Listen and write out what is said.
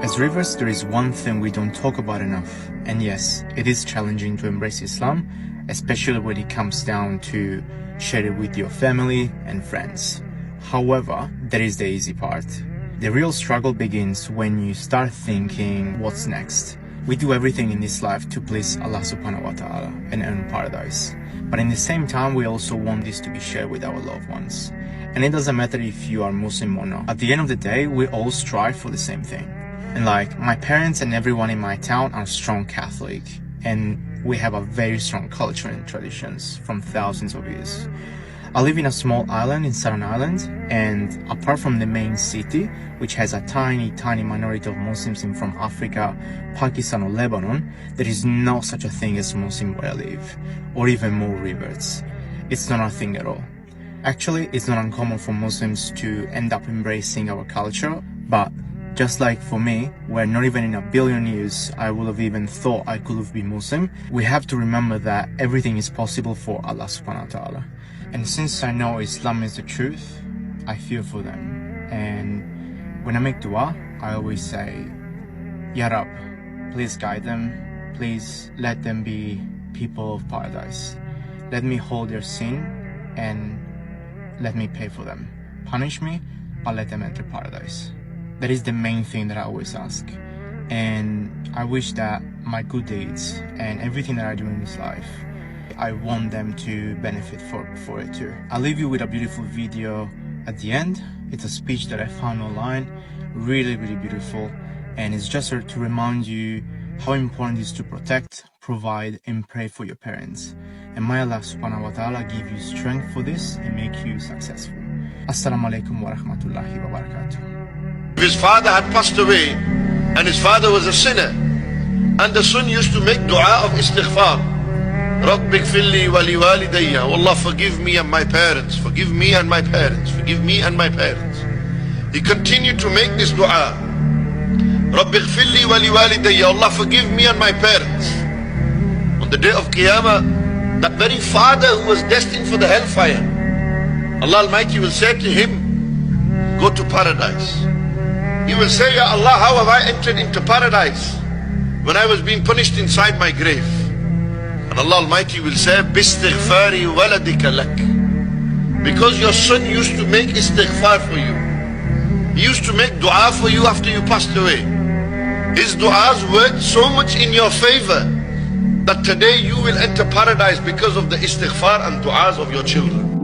As rivers, there is one thing we don't talk about enough. And yes, it is challenging to embrace Islam, especially when it comes down to share it with your family and friends. However, that is the easy part. The real struggle begins when you start thinking, what's next? We do everything in this life to please Allah subhanahu wa ta'ala and earn paradise. But in the same time, we also want this to be shared with our loved ones. And it doesn't matter if you are Muslim or not. At the end of the day, we all strive for the same thing. And like, my parents and everyone in my town are strong Catholic. And we have a very strong culture and traditions from thousands of years. I live in a small island in Southern Ireland, and apart from the main city, which has a tiny minority of Muslims from Africa, Pakistan or Lebanon, there is no such a thing as Muslim where I live, or even more reverts. It's not a thing at all. Actually, it's not uncommon for Muslims to end up embracing our culture, but just like for me, where not even in a billion years I would have even thought I could have been Muslim, we have to remember that everything is possible for Allah subhanahu wa ta'ala. And since I know Islam is the truth, I feel for them. And when I make dua, I always say, Ya Rab, please guide them. Please let them be people of paradise. Let me hold their sin and let me pay for them. Punish me, but let them enter paradise. That is the main thing that I always ask. And I wish that my good deeds and everything that I do in this life, I want them to benefit for it too. I'll leave you with a beautiful video at the end. It's a speech that I found online, really beautiful, and it's just to remind you how important it is to protect, provide, and pray for your parents. And may Allah subhanahu wa ta'ala give you strength for this and make you successful. Assalamu alaikum wa rahmatullahi wa barakatuh. His father had passed away, and his father was a sinner, and the son used to make dua of istighfar. رَبِّ اغْفِرْ لِي وَلِوَالِدَيَّ, oh Allah, forgive me and my parents, forgive me and my parents, forgive me and my parents. He continued to make this dua. رَبِّ اغْفِرْ لِي وَلِوَالِدَيَّ, Allah, forgive me and my parents. On the day of Qiyamah, that very father who was destined for the hellfire, Allah Almighty will say to him, go to paradise. He will say, Ya Allah, how have I entered into paradise when I was being punished inside my grave? And Allah Almighty will say, Bistighfari waladika lak. Because your son used to make istighfar for you. He used to make dua for you after you passed away. His du'as worked so much in your favor that today you will enter paradise because of the istighfar and du'as of your children.